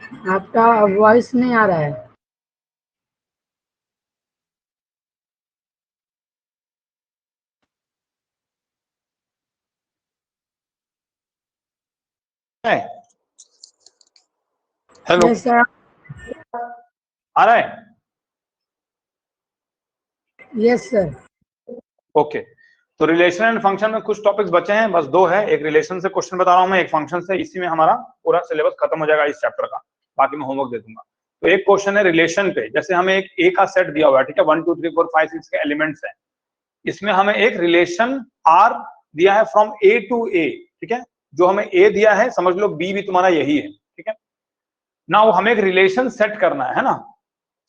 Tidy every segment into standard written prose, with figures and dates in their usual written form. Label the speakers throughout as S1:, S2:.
S1: आपका वॉइस नहीं आ रहा है।
S2: Hello,
S1: yes sir.
S2: आ रहा है?
S1: Yes sir.
S2: ओके, तो रिलेशन एंड फंक्शन में कुछ टॉपिक्स बचे हैं, बस दो है। एक रिलेशन से क्वेश्चन बता रहा हूं मैं, एक फंक्शन से। इसी में हमारा पूरा सिलेबस खत्म हो जाएगा इस चैप्टर का, बाकी मैं होमवर्क दे दूंगा। तो एक क्वेश्चन है रिलेशन पे, जैसे हमें एक ए का सेट दिया हुआ है, ठीक है, 1 2 3 4 5 6 के एलिमेंट्स हैं। इसमें हमें एक रिलेशन आर दिया है फ्रॉम ए टू ए, ठीक है। जो हमें ए दिया है, समझ लो बी भी तुम्हारा यही है, ठीक है ना। वो हमें एक रिलेशन सेट करना है ना,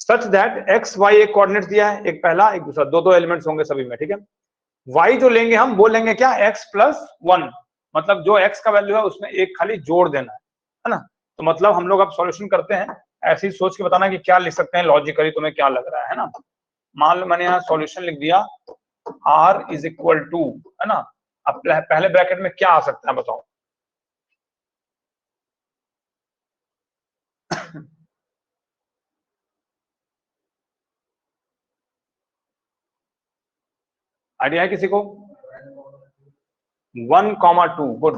S2: सच दैट एक्स वाई एक कोऑर्डिनेट दिया है, एक पहला एक दूसरा, दो दो एलिमेंट्स होंगे सभी में, ठीक है। वाई जो लेंगे हम, वो लेंगे क्या, एक्स प्लस 1, मतलब जो एक्स का वैल्यू है उसमें एक खाली जोड़ देना है ना। तो मतलब हम लोग अब सॉल्यूशन करते हैं, ऐसे ही सोच के बताना कि क्या लिख सकते हैं लॉजिकली, तुम्हें क्या लग रहा है ना। मान लो मैंने यहाँ सॉल्यूशन लिख दिया r इज इक्वल टू, है ना। अब पहले ब्रैकेट में क्या आ सकता है बताओ। आइडिया है किसी को? 1,2, गुड,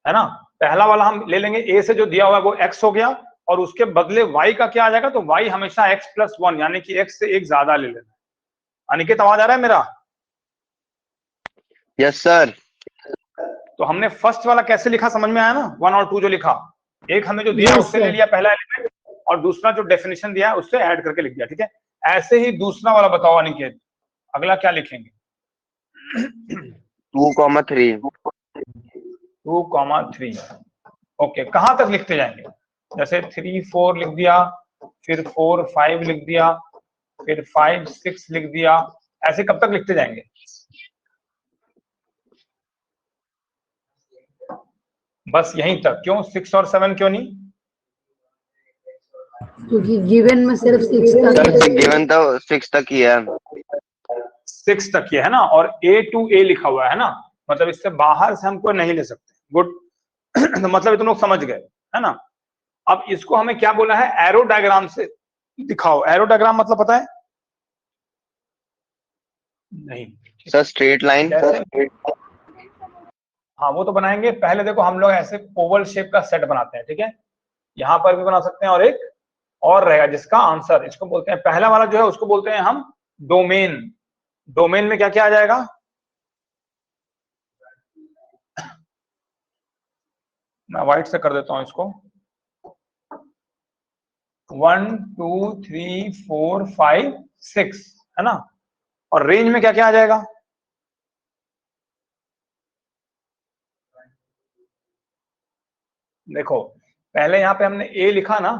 S2: है ना। पहला वाला हम ले लेंगे, ए से जो दिया हुआ है वो x हो गया, और उसके बदले y का क्या आ जाएगा, तो y हमेशा x प्लस 1, यानी कि x से एक ज्यादा ले लेना। अनिकेत, आवाज आ रहा है मेरा?
S3: Yes sir.
S2: तो हमने फर्स्ट वाला कैसे लिखा, समझ में आया ना? 1 और 2 जो लिखा, एक हमें जो दिया
S1: Yes,
S2: उससे ले
S1: sir.
S2: लिया पहला एलिमेंट, और दूसरा जो डेफिनेशन दिया है उससे ऐड करके लिख दिया, ठीक है। ऐसे ही दूसरा वाला बताओ अनिकेत, अगला क्या लिखेंगे?
S3: 2,3।
S2: 2,3, ओके। कहां तक लिखते जाएंगे? जैसे 3 4 लिख दिया, फिर 4 5 लिख दिया, फिर 5 6 लिख दिया, ऐसे कब तक लिखते जाएंगे? बस यहीं तक। क्यों 6 और 7 क्यों नहीं?
S1: क्योंकि गिवन में सिर्फ 6 तक
S3: सर
S1: है।
S3: गिवन तो 6 तक ही है।
S2: 6 तक ही है ना, और A to A लिखा हुआ है ना, मतलब इससे बाहर से हम कोई नहीं ले सकते। गुड। तो मतलब तुम लोग समझ गए, है ना। अब इसको हमें क्या बोला है, एरो डायग्राम से दिखाओ। एरो डायग्राम मतलब पता है? नहीं
S3: सर स्ट्रेट लाइन।
S2: हाँ वो तो बनाएंगे, पहले देखो हम लोग ऐसे ओवल शेप का सेट बनाते हैं, ठीक है। यहां पर भी बना सकते हैं, और एक और रहेगा जिसका आंसर, इसको बोलते हैं पहला वाला जो है उसको बोलते हैं हम डोमेन। डोमेन में क्या क्या आ जाएगा? मैं व्हाइट से कर देता हूं इसको। 1 2 3 4 5 6, है ना। और रेंज में क्या क्या आ जाएगा? देखो पहले यहाँ पे हमने ए लिखा ना,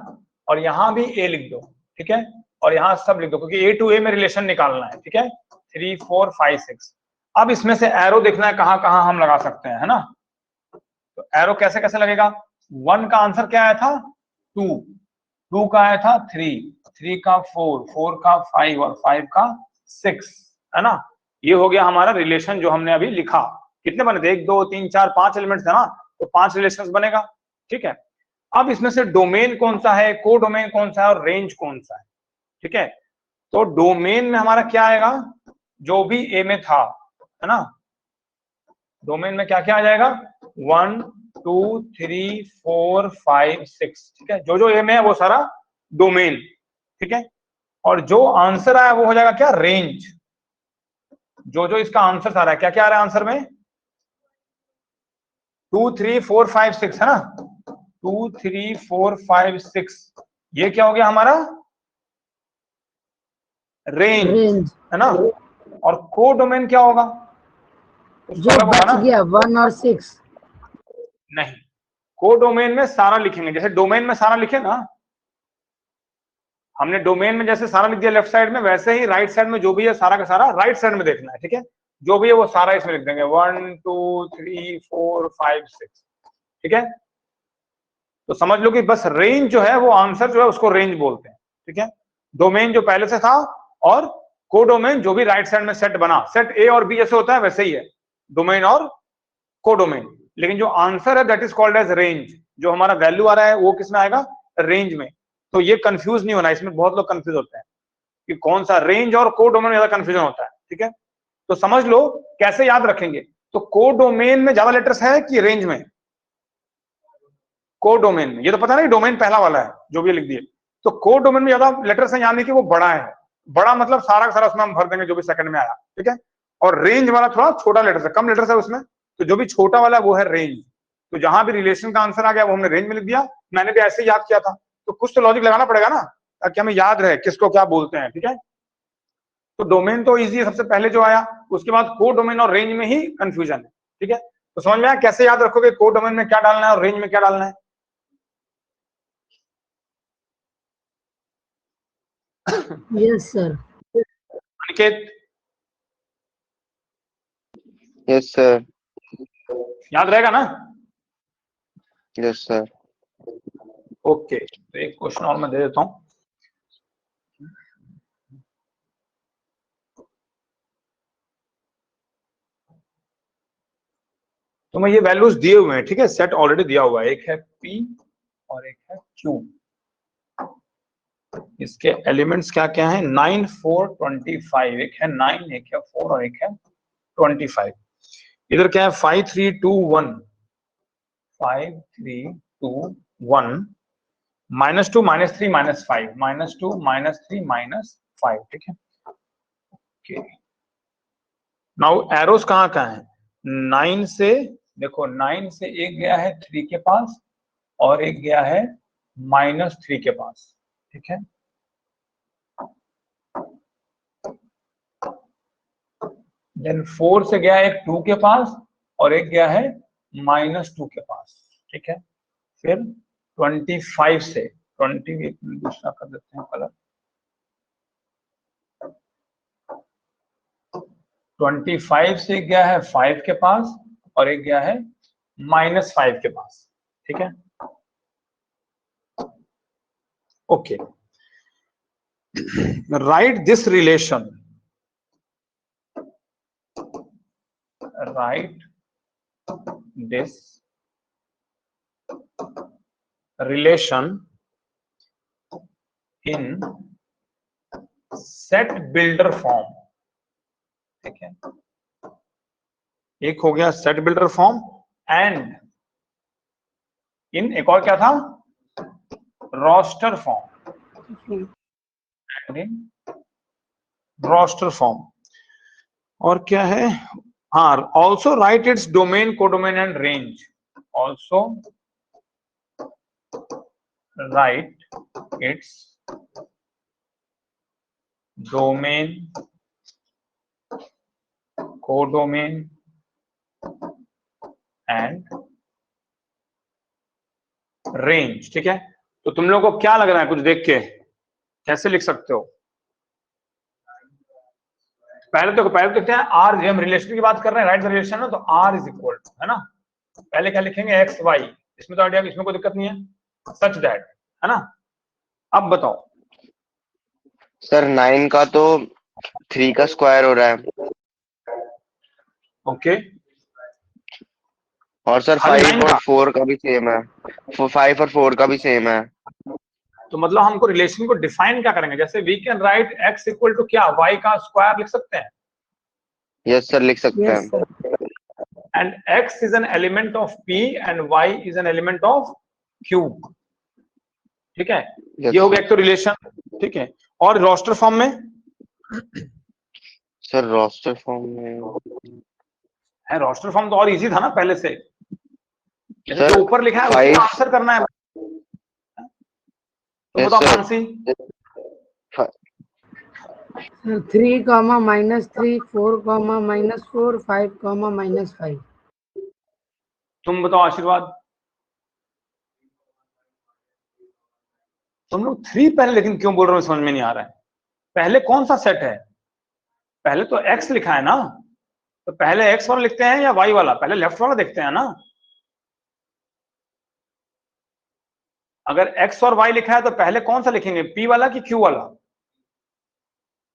S2: और यहां भी ए लिख दो, ठीक है, और यहां सब लिख दो, क्योंकि ए टू ए में रिलेशन निकालना है, ठीक है। 3 4 5 6। अब इसमें से एरो देखना है कहां कहां हम लगा सकते हैं, है ना। तो एरो कैसे कैसे लगेगा? 1 का आंसर क्या आया था? 2, 2 का आया था 3, 3 का 4, 4 का 5, और 5 का 6, है ना। ये हो गया हमारा रिलेशन जो हमने अभी लिखा। कितने बने थे? 1 2 3 4 5 एलिमेंट्स है ना, तो 5 रिलेशन बनेगा, ठीक है। अब इसमें से डोमेन कौन सा है, को डोमेन कौन सा है, और रेंज कौन सा है, ठीक है। तो डोमेन में हमारा क्या आएगा, जो भी ए में था, है ना। डोमेन में क्या क्या आ जाएगा? 1 2 3 4 5 6, ठीक है। जो जो ए में है वो सारा डोमेन, ठीक है। और जो आंसर आया वो हो जाएगा क्या, रेंज। जो जो इसका आंसर आ रहा है, क्या क्या आ रहा है आंसर में? 2 3 4 5 6, है ना। 2 3 4 5 6, ये क्या हो गया हमारा? रेंज, है ना। और को डोमेन क्या होगा?
S1: जो बच गया 1 और 6।
S2: नहीं, को डोमेन में सारा लिखेंगे, जैसे डोमेन में सारा लिखे ना, हमने डोमेन में जैसे सारा लिख दिया लेफ्ट साइड में, वैसे ही राइट साइड में जो भी है सारा का सारा राइट साइड में देखना है, ठीक है। जो भी है वो सारा इसमें लिख देंगे, 1 2 3 4 5 6, ठीक है। तो समझ लो कि बस रेंज जो है वो आंसर जो है उसको रेंज बोलते हैं, ठीक है। डोमेन जो पहले से था, और कोडोमेन जो भी राइट साइड में सेट बना, सेट ए और बी जैसे होता है वैसे ही है डोमेन और कोडोमेन, लेकिन जो आंसर है that is called as range. जो हमारा वैल्यू आ रहा है वो किस में आएगा, रेंज में। तो ये कंफ्यूज नहीं होना, इसमें बहुत लोग कंफ्यूज होते हैं कि कौन सा रेंज और कोडोमेन में ज्यादा कंफ्यूजन होता है, ठीक है। तो समझ लो कैसे याद रखेंगे। तो कोडोमेन में ज्यादा लेटर्स है कि रेंज में, कोडोमेन में, ये तो पता नहीं डोमेन पहला वाला है जो भी लिख दिए। तो कोडोमेन में ज्यादा लेटर्स है यानी कि वो बड़ा है, बड़ा मतलब सारा का सारा उसमें हम भर देंगे जो भी सेकंड में आया, ठीक है। और रेंज वाला थोड़ा छोटा लेटर्स है, कम लेटर्स है उसमें, तो जो भी छोटा वाला है वो है रेंज। तो जहां भी रिलेशन का आंसर आ गया वो हमने रेंज में लिख दिया। मैंने भी ऐसे ही याद किया था, तो कुछ तो लॉजिक लगाना पड़ेगा ना ताकि हमें याद रहे किसको क्या बोलते हैं, ठीक है। तो डोमेन तो इजी है सबसे पहले जो आया, उसके बाद को डोमेन और रेंज में ही कंफ्यूजन है, ठीक है। तो समझ में आया कैसे याद रखोगे को डोमेन में क्या डालना है और रेंज में क्या डालना है।
S1: Yes sir.
S2: Aniket
S3: yes sir.
S2: याद रहेगा ना।
S3: Yes sir.
S2: ओके, तो एक क्वेश्चन और मैं दे देता हूं। तो मैं ये वैल्यूज दिए हुए हैं, ठीक है, सेट ऑलरेडी दिया हुआ है, एक है P और एक है Q। इसके एलिमेंट्स क्या क्या हैं, 9 4 25, एक है 9, एक है 4 और एक है 25। इधर क्या है 5 3 2 1, 5 3 2 1, -2 -3 -5, -2 -3 -5, ठीक है। ओके, नाउ एरोस कहाँ कहाँ है, 9 से, देखो 9 से एक गया है 3 के पास और एक गया है -3 के पास, ठीक है। देन 4 से गया है एक 2 के पास और एक गया है -2 के पास, ठीक है। फिर 25 से 20, दूसरा कर देते हैं कलर, 25 से गया है 5 के पास और एक गया है -5 के पास, ठीक है। Okay, right this relation, right this relation in set builder form, ठीक है। एक हो गया set builder form and in, एक और क्या था, रोस्टर फॉर्म, रोस्टर फॉर्म। और क्या है, हाँ, also right its domain codomain and range, also right its domain codomain and range, ठीक है। तो तुम लोगों को क्या लग रहा है कुछ देख के, कैसे लिख सकते हो। पहले तो देखते हैं आर, हम रिलेशन की बात कर रहे हैं, राइट द रिलेशन ना, तो आर इज इक्वल टू, है ना, पहले क्या लिखेंगे एक्स वाई, इसमें तो आइडिया, इसमें कोई दिक्कत नहीं है, सच दैट, है ना। अब बताओ
S3: सर 9 का तो 3 का स्क्वायर हो रहा है।
S2: ओके,
S3: और सर
S2: खाली
S3: 5
S2: 9
S3: और
S2: का,
S3: 4 का भी सेम है, 5 और 4 का भी सेम है।
S2: तो मतलब हमको रिलेशन को डिफाइन क्या करेंगे, जैसे we can write x equal to क्या, वाई का स्क्वायर लिख सकते हैं।
S3: यस सर, लिख सकते
S1: यस
S3: हैं।
S1: Sir.
S2: And x is an element of P and y is an element of Q, ठीक है।
S3: यस
S2: ये हो गया
S3: सर।
S2: एक तो रिलेशन, ठीक है। और रोस्टर फॉर्म में,
S3: सर रोस्टर फॉर्म में
S2: है रोस्टर फॉर्म तो और इजी था ना पहले से, जैसे
S3: सर
S2: जो ऊपर लिखा है
S3: 5,
S2: उसको आंसर करना है। तो
S3: यस
S2: बताओ
S3: सर,
S2: कौन सी,
S1: 3, -3, 4, -4, 5, -5।
S2: तुम बताओ आशीर्वाद। तुम लोग 3 पहले लेकिन क्यों बोल रहे हो समझ में नहीं आ रहा है। पहले कौन सा सेट है, पहले तो x लिखा है ना, तो पहले x वाला लिखते हैं या y वाला, पहले लेफ्ट वाला देखते हैं ना। अगर x और y लिखा है तो पहले कौन सा लिखेंगे, p वाला कि q वाला।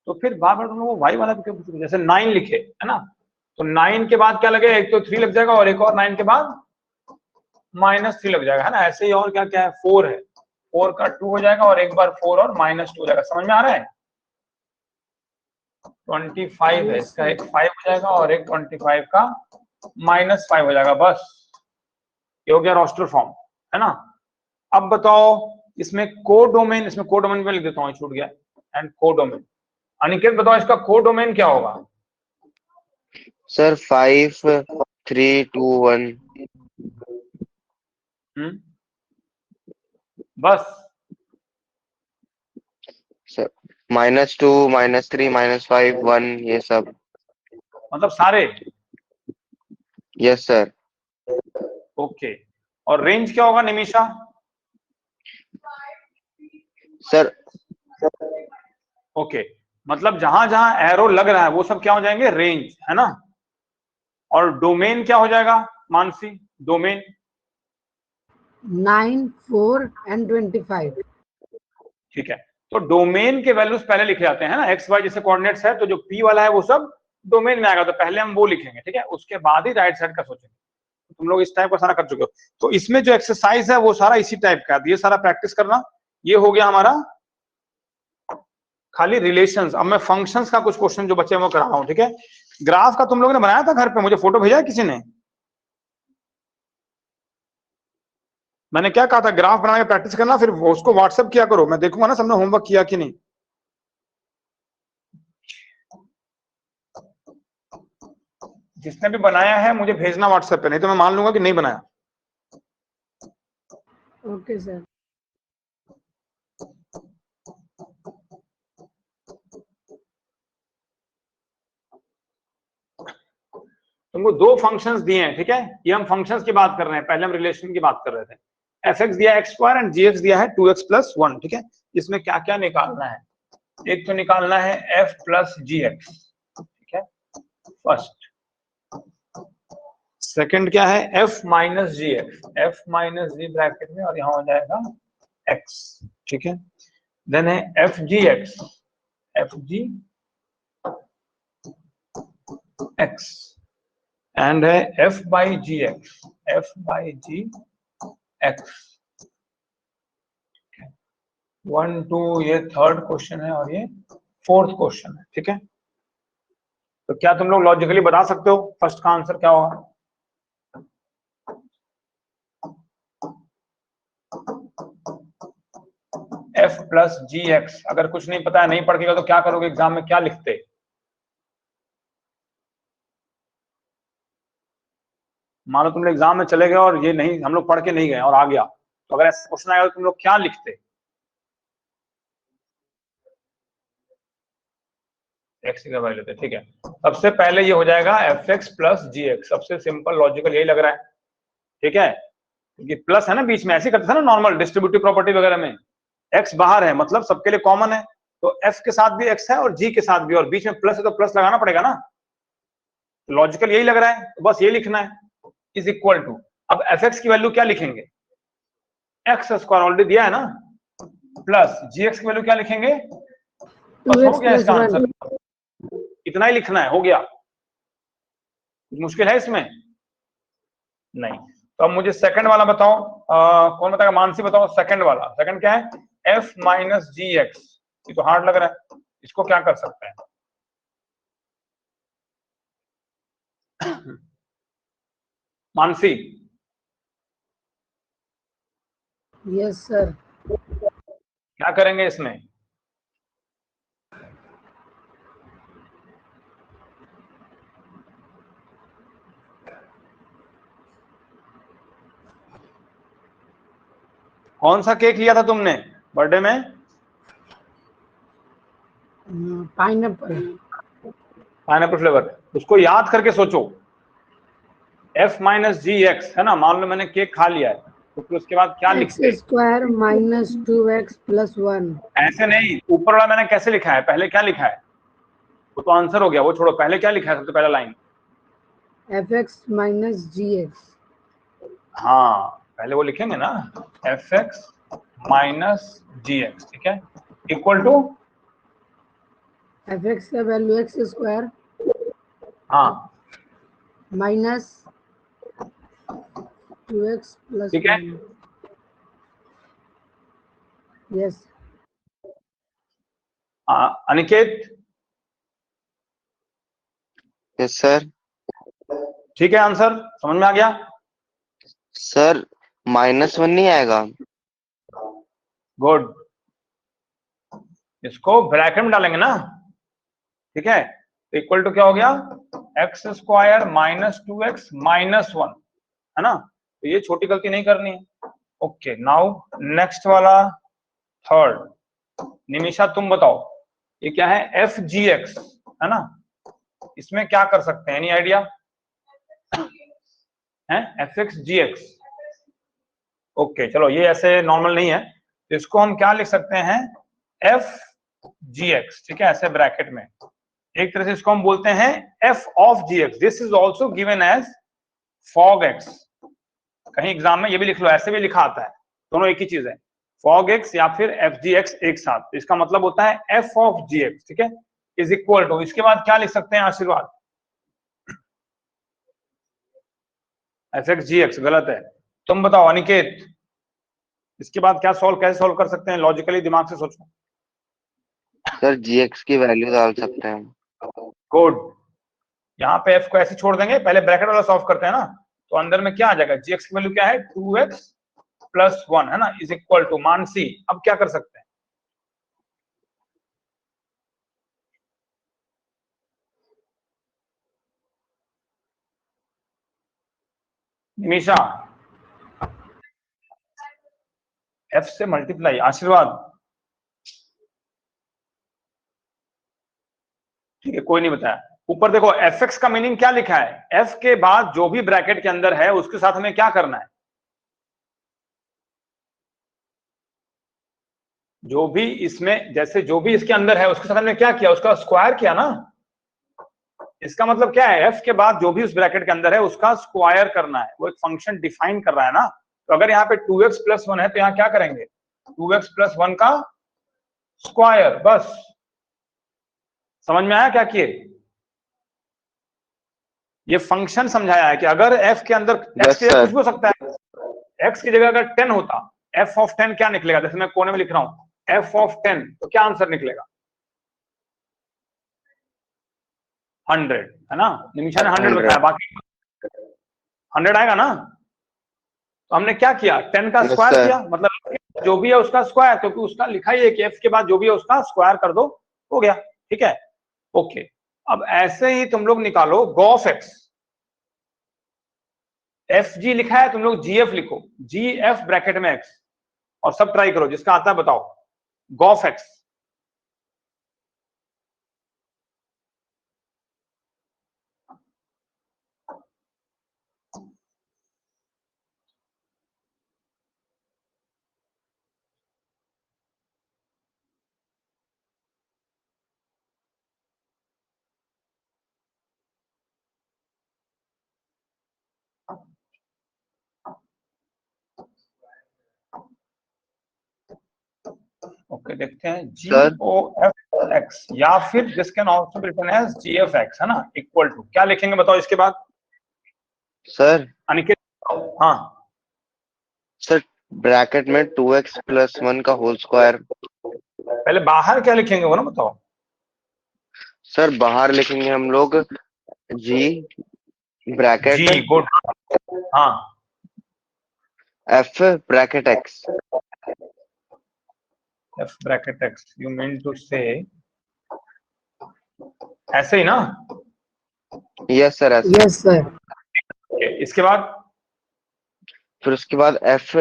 S2: तो फिर बार बार तुम लोग y वाला भी क्यों पूछ रहे हो, जैसे 9 लिखे है ना, तो 9 के बाद क्या लगेगा, एक तो 3 लग जाएगा और एक और 9 के बाद -3 लग जाएगा, है ना। ऐसे ही और क्या क्या है, 4 है, 4 का 2 हो जाएगा और एक बार 4 और -2 हो जाएगा। समझ में आ रहा है? 25 है, इसका एक 5 हो जाएगा और एक 25 का -5 हो जाएगा। बस ये हो गया रोस्टर फॉर्म, है ना। अब बताओ इसमें कोडोमेन, इसमें कोडोमेन में लिख देता हूँ, छूट गया। एंड कोडोमेन, अनिकेत बताओ इसका कोडोमेन क्या होगा?
S3: सर 5 3 2 1।
S2: बस
S3: सर -2 -3 -5 1 ये सब।
S2: मतलब सारे?
S3: Yes sir.
S2: ओके, और रेंज क्या होगा निमिषा?
S3: सर
S2: ओके, मतलब जहां जहां एरो लग रहा है वो सब क्या हो जाएंगे, रेंज, है ना। और डोमेन क्या हो जाएगा मानसी? Domain
S1: 9, 4 and 25।
S2: ठीक है, तो डोमेन के वैल्यूज पहले लिखे जाते हैं ना, एक्स वाई जैसे कोऑर्डिनेट्स है, तो जो पी वाला है वो सब डोमेन में आएगा, तो पहले हम वो लिखेंगे, ठीक है, उसके बाद ही राइट साइड का सोचेंगे। तुम लोग इस टाइप का सारा कर चुके हो, तो इसमें जो एक्सरसाइज है वो सारा इसी टाइप का है, ये सारा प्रैक्टिस करना। ये हो गया हमारा खाली रिलेशंस। अब मैं फंक्शंस का कुछ क्वेश्चन जो बच्चे वो करा रहा हूं, ठीक है। ग्राफ का तुम लोगों ने बनाया था घर पे, मुझे फोटो भेजा है किसी ने? मैंने क्या कहा था, ग्राफ बना के प्रैक्टिस करना, फिर उसको व्हाट्सएप किया करो, मैं देखूंगा ना सबने होमवर्क किया कि नहीं। जिसने भी बनाया है मुझे भेजना व्हाट्सएप पे, नहीं तो मैं मान लूंगा कि नहीं बनाया।
S1: Okay sir.
S2: तुमको दो फंक्शंस दिए हैं, ठीक है, ये हम फंक्शंस की बात कर रहे हैं, पहले हम रिलेशन की बात कर रहे थे। fx दिया है x² एंड gx दिया है 2x + 1, ठीक है। इसमें क्या क्या निकालना है? एक तो निकालना है f + gx, ठीक है, फर्स्ट। सेकंड क्या है, f - gx, f - g bracket में और यहां हो जाएगा x, ठीक है। देन है fgx, fgx एंड है f/gx, f/gx। 1 2 ये थर्ड क्वेश्चन है और ये फोर्थ क्वेश्चन है, ठीक है। तो क्या तुम लोग लॉजिकली बता सकते हो फर्स्ट का आंसर क्या होगा? f + gx। अगर कुछ नहीं पता है, नहीं पढ़ के गए तो क्या करोगे एग्जाम में, क्या लिखते? मान लो तुम लोग एग्जाम में चले गए और ये नहीं, हम लोग पढ़ के नहीं गए और आ गया, तो अगर ऐसा क्वेश्चन आएगा तो तुम लोग क्या लिखते? x की वैल्यू लेते, ठीक है। सबसे पहले ये हो जाएगा fx + gx, सबसे सिंपल लॉजिकल यही लग रहा है, ठीक है, क्योंकि प्लस है ना बीच में, ऐसे करते थे ना नॉर्मल डिस्ट्रीब्यूटिव प्रॉपर्टी वगैरह में, x बाहर है मतलब सबके लिए कॉमन है, तो f के साथ भी x है और g के साथ भी, और बीच में प्लस है तो प्लस लगाना पड़ेगा ना। लॉजिकल यही लग रहा है, तो बस ये लिखना है, इज इक्वल टू। अब fx की वैल्यू क्या लिखेंगे, x² ऑलरेडी दिया है ना, प्लस gx की वैल्यू क्या लिखेंगे, बस हो
S1: 2x
S2: गया इसका
S1: + 1।
S2: आंसर, इतना ही लिखना है, हो गया। मुश्किल है इसमें? नहीं। तो अब मुझे सेकंड वाला बताओ, कौन बताएगा, मानसी बताओ सेकंड वाला। सेकंड क्या है, f - gx। ये तो हार्ड लग रहा है, इसको क्या कर सकते हैं? Mansi
S1: yes sir.
S2: क्या करेंगे इसमें? कौन सा केक लिया था तुमने बर्थडे में?
S1: पाइनएप्पल।
S2: Pineapple flavour. उसको याद करके सोचो, f - gx है ना, मान लो मैंने केक खा लिया है, तो फिर उसके बाद क्या लिखते?
S1: x² - 2x + 1।
S2: ऐसे नहीं, ऊपर वाला मैंने कैसे लिखा है, पहले क्या लिखा है, वो तो आंसर हो गया, वो छोड़ो, पहले क्या लिखा है सबसे पहला लाइन?
S1: fx - gx।
S2: हाँ पहले वो लिखेंगे ना, fx - gx, ठीक है, इक्वल टू,
S1: fx का वैल्यू x²
S2: हाँ
S1: माइनस 2x plus
S2: ठीक है
S1: 1. Yes.
S2: Aniket,
S3: yes sir.
S2: ठीक है, आंसर समझ में आ गया?
S3: सर -1 नहीं आएगा?
S2: गुड, इसको ब्रैकेट में डालेंगे ना, ठीक है, तो इक्वल टू क्या हो गया, x square minus 2x minus 1, है ना, तो ये छोटी गलती नहीं करनी है। ओके, नाउ नेक्स्ट वाला थर्ड। निमिषा तुम बताओ, ये क्या है, एफ जी एक्स, है ना, इसमें क्या कर सकते हैं, एनी आइडिया है? एफ एक्स जी एक्स। ओके चलो, ये ऐसे नॉर्मल नहीं है, तो इसको हम क्या लिख सकते हैं, एफ जी एक्स, ठीक है, ऐसे ब्रैकेट में। एक तरह से इसको हम बोलते हैं f of g x. This is also given as fog x. कहीं एग्जाम में ये भी लिख लो, ऐसे भी लिखा आता है, दोनों एक ही चीज है, फॉग एक्स या फिर एफ जी एक्स एक साथ, तो इसका मतलब होता है एफ ऑफ जी एक्स, ठीक है, इज इक्वल टू, इसके बाद क्या लिख सकते हैं आशीर्वाद, एफ एक्स जी एक्स, गलत है, तुम बताओ अनिकेत, इसके बाद क्या कैसे सॉल्व कर सकते हैं, लॉजिकली दिमाग से सोचो।
S3: सर gx की वैल्यू डाल सकते हैं।
S2: गुड, यहाँ पे एफ को ऐसे छोड़ देंगे, पहले ब्रैकेट वाला सॉल्व करते हैं ना, तो अंदर में क्या आ जाएगा, जी एक्स की वैल्यू क्या है, 2x प्लस 1, है ना, इज इक्वल टू मान सी। अब क्या कर सकते हैं, निमिषा, एफ से मल्टीप्लाई, आशीर्वाद, ठीक है, कोई नहीं बताया। ऊपर देखो, एफ एक्स का मीनिंग क्या लिखा है, एफ के बाद जो भी ब्रैकेट के अंदर है उसके साथ हमें क्या करना है, जो भी इसमें, जैसे जो भी इसके अंदर है उसके साथ हमने क्या किया, उसका स्क्वायर किया ना। इसका मतलब क्या है, एफ के बाद जो भी उस ब्रैकेट के अंदर है उसका स्क्वायर करना है, वो एक फंक्शन डिफाइन कर रहा है ना। तो अगर यहाँ पे 2x प्लस 1 है तो यहाँ क्या करेंगे, 2x प्लस 1 का स्क्वायर, बस। समझ में आया क्या किए, ये फंक्शन समझाया है कि अगर f के अंदर x की जगह कुछ भी हो सकता है, x की जगह अगर 10 होता, f ऑफ 10 क्या निकलेगा, जैसे मैं कोने में लिख रहा हूं f ऑफ 10, तो क्या आंसर निकलेगा, 100, है ना, निमिषा ने 100 बताया, बाकी 100 आएगा ना। तो हमने क्या किया, 10 का
S3: Yes,
S2: स्क्वायर
S3: sir.
S2: किया, मतलब जो भी है उसका स्क्वायर, क्योंकि उसका लिखा ही है कि f के बाद जो भी है उसका स्क्वायर कर दो, हो गया, ठीक है। ओके, अब ऐसे ही तुम लोग निकालो गॉफ एक्स, एफ जी लिखा है, तुम लोग जी एफ लिखो, जी एफ ब्रैकेट में एक्स, और सब ट्राई करो, जिसका आता है बताओ, गॉफ एक्स। ओके, देखते हैं, जी ओ एफ एक्स, या फिर this can also be written as g f x, है ना, इक्वल टू, क्या लिखेंगे बताओ इसके बाद,
S3: सर
S2: अनिकेत, हाँ,
S3: सर ब्रैकेट में 2x प्लस 1 का होल स्क्वायर।
S2: पहले बाहर क्या लिखेंगे वो ना बताओ,
S3: सर बाहर लिखेंगे हम लोग g ब्रैकेट
S2: जी, गुड, हाँ,
S3: f bracket x।
S2: F bracket x, you mean to say ऐसे ही ना।
S3: यस सर ऐसे।
S1: Yes, sir.
S2: इसके बाद
S3: फिर उसके बाद f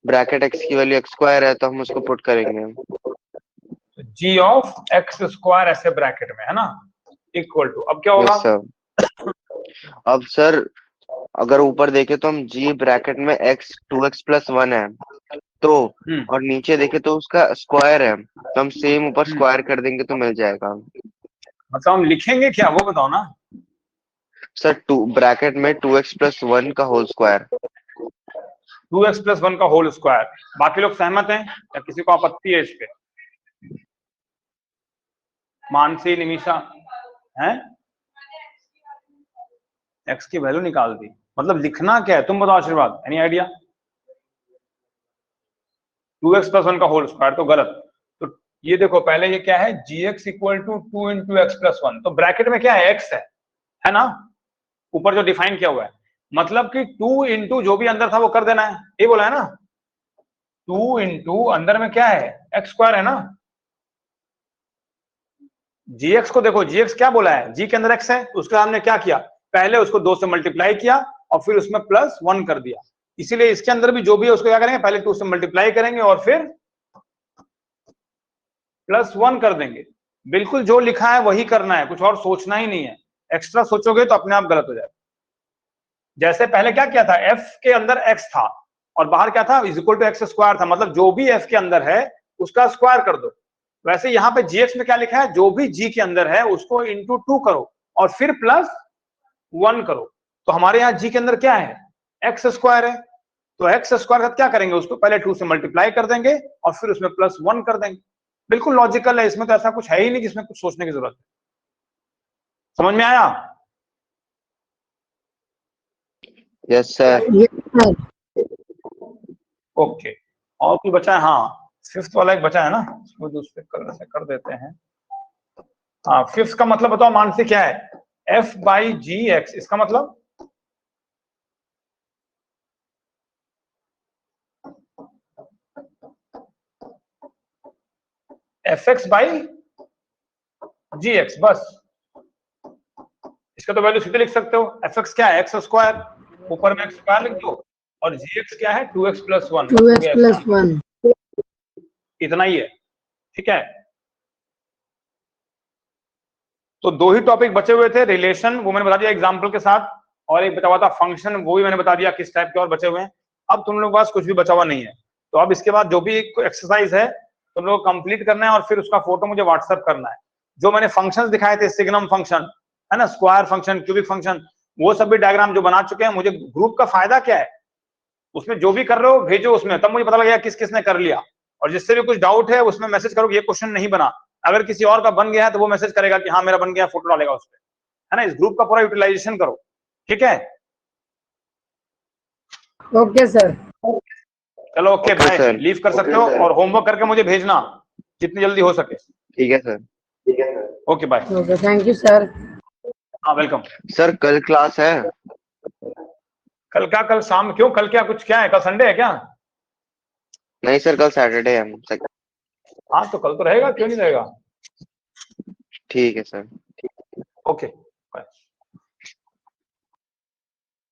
S3: ब्रैकेट x की वैल्यू x स्क्वायर है तो हम उसको पुट करेंगे।
S2: जी ऑफ एक्स स्क्वायर ऐसे ब्रैकेट में, है ना, इक्वल टू, अब क्या होगा,
S3: यस सर। अब सर अगर ऊपर देखे तो हम g ब्रैकेट में x 2x प्लस 1 है तो, और नीचे देखे तो उसका स्क्वायर है तो हम सेम ऊपर स्क्वायर कर देंगे तो मिल जाएगा।
S2: मतलब हम लिखेंगे क्या वो बताओ ना,
S3: सर 2 ब्रैकेट में 2x प्लस 1 का होल स्क्वायर।
S2: 2x प्लस 1 का होल स्क्वायर। बाकी लोग सहमत हैं या किसी को आपत्ति है इस पे, मानसी, निमिषा, हैं, x की वैल्यू निकाल दी, मतलब लिखना क्या है, तुम बताओ आशीर्वाद, एनी आइडिया? 2x प्लस 1 का होल स्क्वायर तो गलत। तो ये देखो पहले ये क्या है, gx equal to 2 into x plus 1, तो ब्रैकेट में क्या है, x है ना, ऊपर जो डिफाइन किया हुआ है, मतलब कि 2 इंटू जो भी अंदर था वो कर देना है, ये बोला है ना, 2 इंटू अंदर में क्या है, एक्स स्क्वायर है ना। gx को देखो, gx क्या बोला है, g के अंदर x है, उसका हमने क्या किया, पहले उसको 2 से मल्टीप्लाई किया और फिर उसमें प्लस 1 कर दिया। इसीलिए इसके अंदर भी जो भी है उसको क्या करेंगे, पहले 2 से मल्टीप्लाई करेंगे और फिर प्लस 1 कर देंगे। बिल्कुल जो लिखा है वही करना है, कुछ और सोचना ही नहीं है। एक्स्ट्रा सोचोगे तो अपने आप गलत हो जाएगा। जैसे पहले क्या किया था, f के अंदर x था और बाहर क्या था, is equal to x square था, मतलब जो भी f के अंदर है उसका स्क्वायर कर दो। वैसे यहाँ पे gx में क्या लिखा है, जो भी g के अंदर है उसको इंटू 2 करो और फिर प्लस 1 करो। तो हमारे यहाँ g के अंदर क्या है, एक्स स्क्वायर है, तो एक्स स्क्वायर का क्या करेंगे, उसको पहले 2 से मल्टीप्लाई कर देंगे और फिर उसमें प्लस 1 कर देंगे। बिल्कुल लॉजिकल है, इसमें तो ऐसा कुछ है ही नहीं जिसमें कुछ सोचने की जरूरत है। समझ में आया?
S3: Yes sir.
S2: ओके, और कोई बचा है? हाँ, फिफ्थ वाला एक बचा है ना, उसको दूसरे कलर से कर देते हैं। हाँ, फिफ्थ का मतलब बताओ मानसी क्या है, f बाई जी एक्स, इसका मतलब f x by g x, बस। इसका तो वैल्यू सीधे लिख सकते हो, एफ एक्स क्या है, एक्स स्क्वायर, ऊपर में एक्स स्क्वायर लिख दो, और जी एक्स क्या है, 2x प्लस 1,
S1: 2x प्लस 1,
S2: इतना ही है, ठीक है। तो 2 ही टॉपिक बचे हुए थे, रिलेशन वो मैंने बता दिया एग्जाम्पल के साथ, और एक बचा हुआ था फंक्शन, वो भी मैंने बता दिया किस टाइप के और बचे हुए हैं। अब तुम लोगों के पास कुछ भी बचा हुआ नहीं है, तो अब इसके बाद जो भी एक्सरसाइज है तुम लोग कंप्लीट करना है और फिर उसका फोटो मुझे व्हाट्सएप करना है। जो मैंने फंक्शंस दिखाए थे, सिग्नम फंक्शन है ना, स्क्वायर फंक्शन, क्यूबिक फंक्शन, वो सब भी डायग्राम जो बना चुके हैं। मुझे ग्रुप का फायदा क्या है, उसमें जो भी कर रहे हो भेजो उसमें, तब मुझे पता लगेगा किस किसने कर लिया। और जिससे भी कुछ डाउट है उसमें मैसेज करो कि ये क्वेश्चन नहीं बना, अगर किसी और का बन गया है तो वो मैसेज करेगा कि हाँ मेरा बन गया, फोटो डालेगा उस पर, है ना। इस ग्रुप का पूरा यूटिलाइजेशन करो, ठीक है।
S1: Okay sir.
S2: चलो okay
S3: okay
S2: bye,
S3: sir.
S2: Leave कर सकते हो और होमवर्क करके मुझे भेजना जितनी जल्दी हो सके।
S3: ठीक है sir.
S2: Okay bye.
S1: Okay, thank you sir.
S2: हाँ वेलकम।
S3: सर कल क्लास है?
S2: कल का, कल शाम, क्यों, कल क्या कुछ क्या है, कल संडे है क्या?
S3: नहीं सर, कल सैटरडे है।
S2: हाँ तो कल तो रहेगा, क्यों नहीं रहेगा।
S3: ठीक है सर।
S2: ओके।